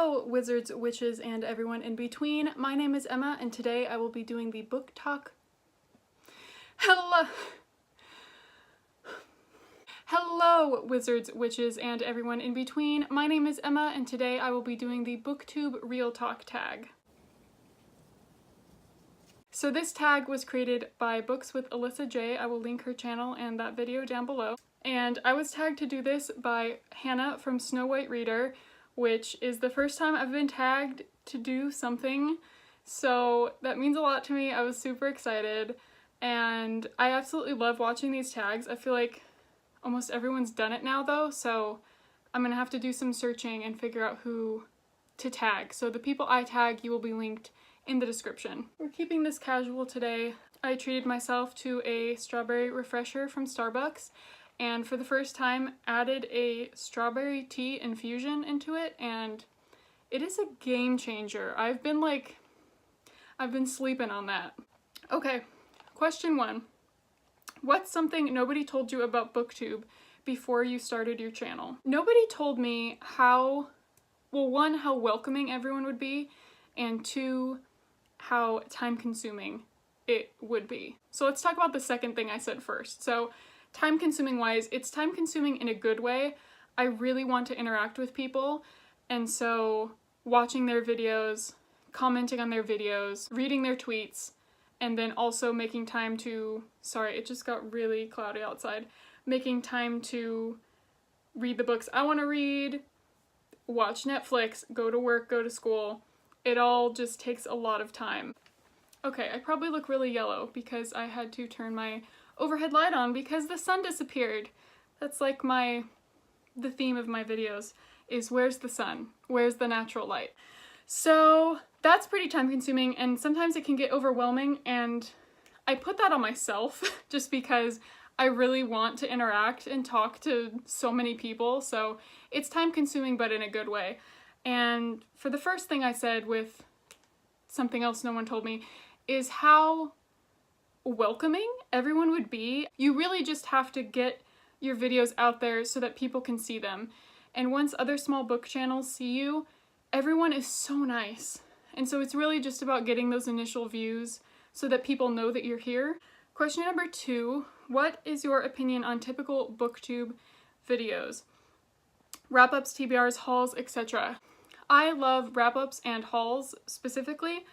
Hello, wizards, witches, and everyone in between. My name is Emma, and today I will be doing the book talk. Hello, wizards, witches, and everyone in between. My name is Emma, and today I will be doing the Booktube Real Talk tag. So this tag was created by Books with Alyssa J. I will link her channel and that video down below. And I was tagged to do this by Hannah from Snow White Reader, which is the first time I've been tagged to do something. So that means a lot to me. I was super excited, and I absolutely love watching these tags. I feel like almost everyone's done it now though, so I'm gonna have to do some searching and figure out who to tag. So the people I tag, you will be linked in the description. We're keeping this casual today. I treated myself to a strawberry refresher from Starbucks, and for the first time added a strawberry tea infusion into it, and it is a game changer. I've been sleeping on that. Okay, question 1. What's something nobody told you about Booktube before you started your channel? Nobody told me how welcoming everyone would be, and 2, how time consuming it would be. So let's talk about the second thing I said first. So time consuming wise, it's time consuming in a good way. I really want to interact with people, and so watching their videos, commenting on their videos, reading their tweets, and then also making time to, sorry, it just got really cloudy outside, making time to read the books I want to read, watch Netflix, go to work, go to school. It all just takes a lot of time. Okay, I probably look really yellow because I had to turn my overhead light on because the sun disappeared. That's like the theme of my videos is where's the sun? Where's the natural light? So that's pretty time consuming, and sometimes it can get overwhelming, and I put that on myself just because I really want to interact and talk to so many people. So it's time consuming, but in a good way. And for the first thing I said with something else no one told me is how welcoming everyone would be. You really just have to get your videos out there so that people can see them. And once other small book channels see you, everyone is so nice. And so it's really just about getting those initial views so that people know that you're here. Question number 2, what is your opinion on typical Booktube videos? Wrap-ups, TBRs, hauls, etc. I love wrap-ups and hauls specifically.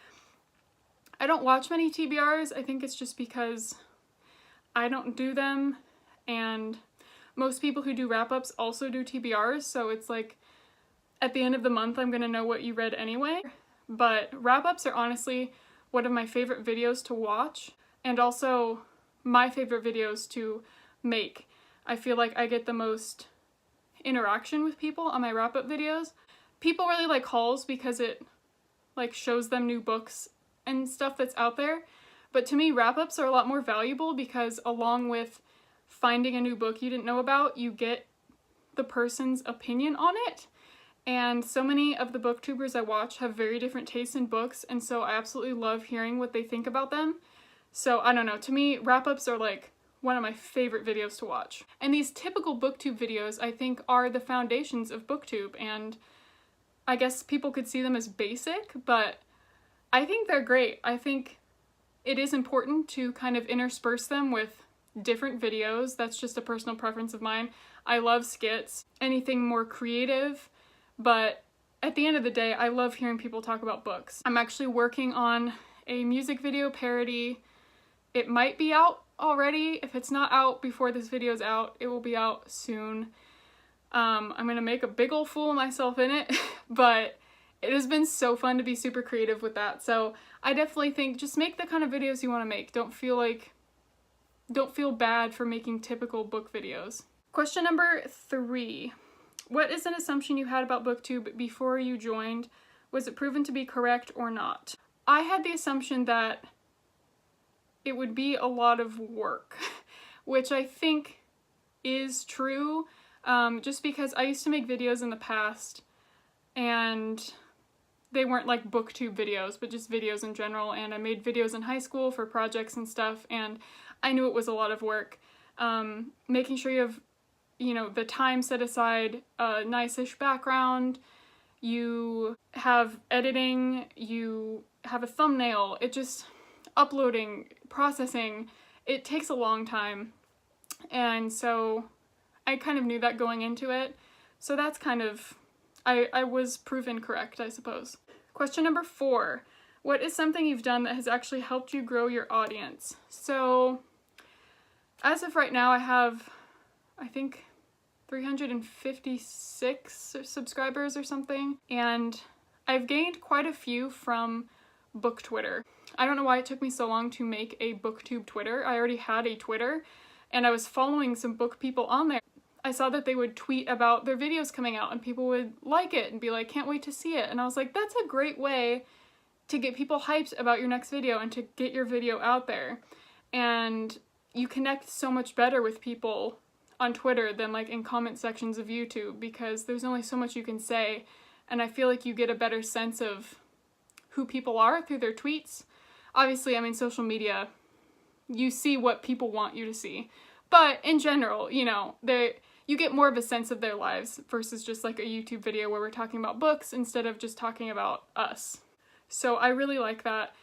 I don't watch many TBRs. I think it's just because I don't do them, and most people who do wrap-ups also do TBRs, so it's like at the end of the month I'm gonna know what you read anyway. But wrap-ups are honestly one of my favorite videos to watch, and also my favorite videos to make. I feel like I get the most interaction with people on my wrap-up videos. People really like hauls because it like shows them new books and stuff that's out there, but to me wrap-ups are a lot more valuable because along with finding a new book you didn't know about, you get the person's opinion on it. And so many of the booktubers I watch have very different tastes in books, and so I absolutely love hearing what they think about them. So I don't know, to me wrap-ups are like one of my favorite videos to watch. And these typical booktube videos I think are the foundations of booktube, and I guess people could see them as basic, but I think they're great. I think it is important to kind of intersperse them with different videos. That's just a personal preference of mine. I love skits, anything more creative, but at the end of the day, I love hearing people talk about books. I'm actually working on a music video parody. It might be out already. If it's not out before this video's out, it will be out soon. I'm gonna make a big ol' fool of myself in it, but it has been so fun to be super creative with that. So I definitely think just make the kind of videos you want to make. Don't feel bad for making typical book videos. Question number 3. What is an assumption you had about Booktube before you joined? Was it proven to be correct or not? I had the assumption that it would be a lot of work, which I think is true, just because I used to make videos in the past and they weren't like Booktube videos, but just videos in general, and I made videos in high school for projects and stuff, and I knew it was a lot of work. Making sure you have, the time set aside, a nice-ish background, you have editing, you have a thumbnail, it just, uploading, processing, it takes a long time. And so I kind of knew that going into it. So that's kind of, I was proven correct, I suppose. Question number 4. What is something you've done that has actually helped you grow your audience? So as of right now, I have, I think, 356 subscribers or something, and I've gained quite a few from book Twitter. I don't know why it took me so long to make a Booktube Twitter. I already had a Twitter, and I was following some book people on there. I saw that they would tweet about their videos coming out, and people would like it and be like, can't wait to see it. And I was like, that's a great way to get people hyped about your next video and to get your video out there. And you connect so much better with people on Twitter than like in comment sections of YouTube, because there's only so much you can say, and I feel like you get a better sense of who people are through their tweets. Obviously, I mean, social media, you see what people want you to see, but in general, you know, you get more of a sense of their lives versus just like a YouTube video where we're talking about books instead of just talking about us. So I really like that.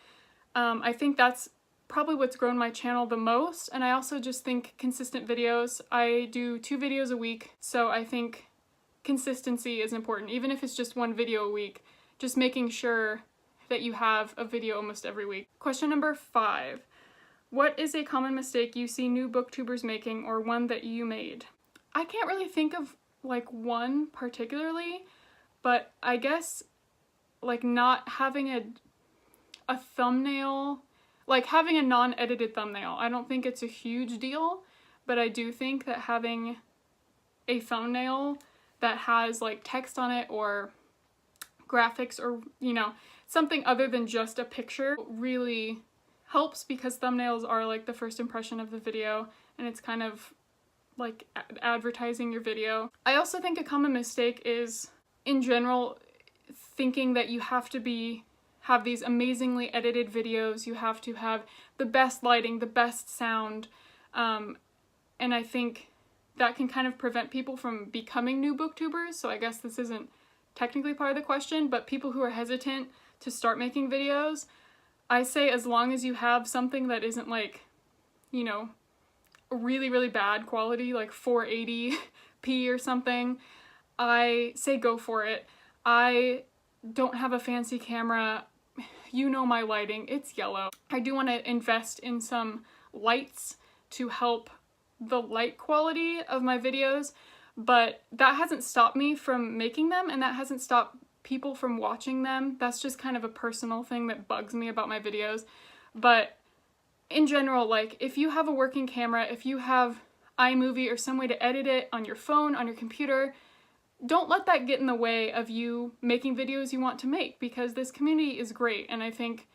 I think that's probably what's grown my channel the most, and I also just think consistent videos. I do 2 videos a week, so I think consistency is important, even if it's just 1 video a week, just making sure that you have a video almost every week. Question number 5. What is a common mistake you see new booktubers making, or one that you made? I can't really think of like one particularly, but I guess like not having a thumbnail, like having a non-edited thumbnail. I don't think it's a huge deal, but I do think that having a thumbnail that has like text on it or graphics or, you know, something other than just a picture really helps, because thumbnails are like the first impression of the video, and it's kind of like advertising your video. I also think a common mistake is, in general, thinking that you have to have these amazingly edited videos, you have to have the best lighting, the best sound, and I think that can kind of prevent people from becoming new booktubers. So I guess this isn't technically part of the question, but people who are hesitant to start making videos, I say as long as you have something that isn't like, you know, really, really bad quality, like 480p or something, I say go for it. I don't have a fancy camera. You know my lighting, it's yellow. I do want to invest in some lights to help the light quality of my videos, but that hasn't stopped me from making them, and that hasn't stopped people from watching them. That's just kind of a personal thing that bugs me about my videos. But in general, like if you have a working camera, if you have iMovie or some way to edit it on your phone, on your computer, don't let that get in the way of you making videos you want to make, because this community is great, and I think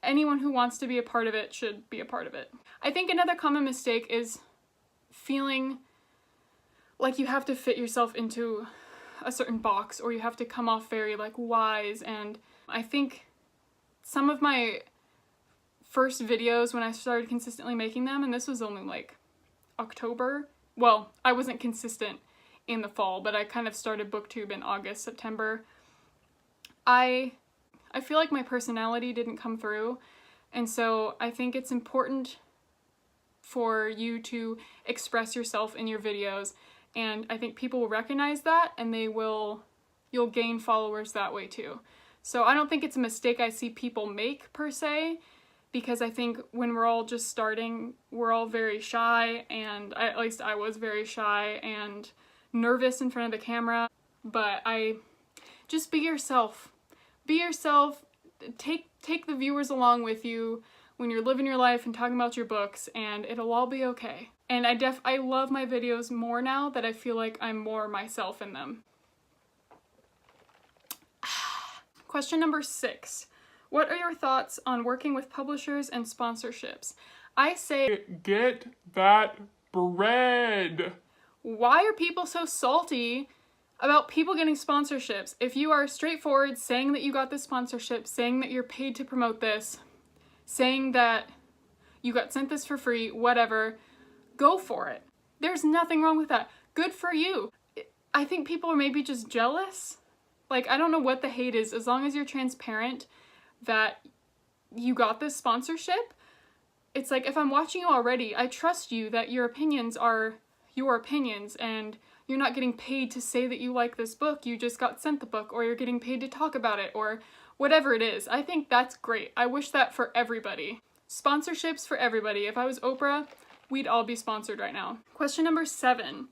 anyone who wants to be a part of it should be a part of it. I think another common mistake is feeling like you have to fit yourself into a certain box, or you have to come off very like wise, and I think some of my first videos when I started consistently making them, and this was only like October, well, I wasn't consistent in the fall, but I kind of started Booktube in August, September. I feel like my personality didn't come through, and so I think it's important for you to express yourself in your videos, and I think people will recognize that, and you'll gain followers that way too. So I don't think it's a mistake I see people make per se, because I think when we're all just starting, we're all very shy, and at least I was very shy and nervous in front of the camera. But just be yourself. Be yourself. Take the viewers along with you when you're living your life and talking about your books, and it'll all be okay. And I love my videos more now that I feel like I'm more myself in them. Question number 6. What are your thoughts on working with publishers and sponsorships? I say, get that bread. Why are people so salty about people getting sponsorships? If you are straightforward, saying that you got this sponsorship, saying that you're paid to promote this, saying that you got sent this for free, whatever, go for it. There's nothing wrong with that. Good for you. I think people are maybe just jealous Like, I don't know what the hate is, as long as you're transparent that you got this sponsorship. It's like, if I'm watching you already, I trust you that your opinions are your opinions and you're not getting paid to say that you like this book, you just got sent the book, or you're getting paid to talk about it, or whatever it is. I think that's great. I wish that for everybody. Sponsorships for everybody. If I was Oprah, we'd all be sponsored right now. Question number 7.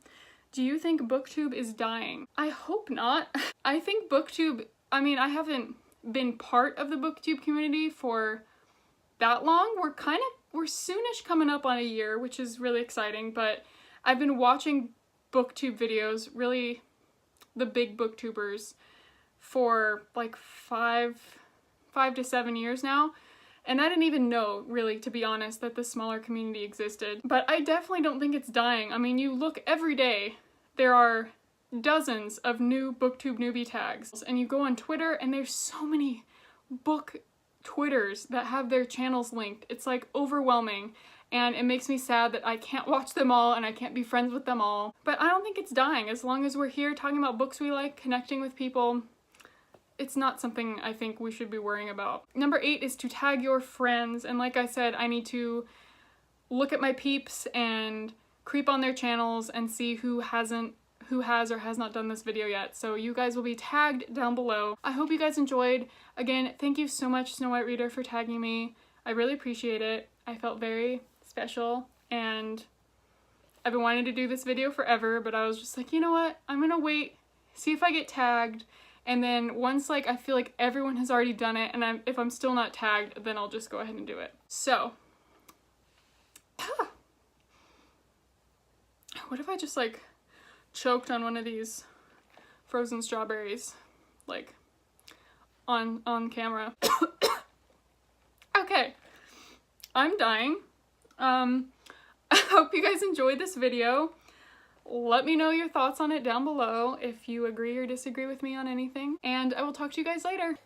Do you think Booktube is dying? I hope not. I think Booktube, I mean, I haven't been part of the Booktube community for that long. We're soonish coming up on a year, which is really exciting, but I've been watching Booktube videos, really the big Booktubers, for like 5 to 7 years now. And I didn't even know, really, to be honest, that the smaller community existed. But I definitely don't think it's dying. I mean, you look every day, there are dozens of new Booktube newbie tags. And you go on Twitter, and there's so many book Twitters that have their channels linked. It's like overwhelming. And it makes me sad that I can't watch them all and I can't be friends with them all. But I don't think it's dying. As long as we're here talking about books we like, connecting with people, it's not something I think we should be worrying about. Number 8 is to tag your friends. And like I said, I need to look at my peeps and creep on their channels and see who has or has not done this video yet. So you guys will be tagged down below. I hope you guys enjoyed. Again, thank you so much, Snow White Reader, for tagging me. I really appreciate it. I felt very special, and I've been wanting to do this video forever, but I was just like, you know what? I'm gonna wait, see if I get tagged, and then once like I feel like everyone has already done it, and if I'm still not tagged, then I'll just go ahead and do it. So, what if I just like choked on one of these frozen strawberries, like on camera? Okay, I'm dying. I hope you guys enjoyed this video. Let me know your thoughts on it down below if you agree or disagree with me on anything, and I will talk to you guys later.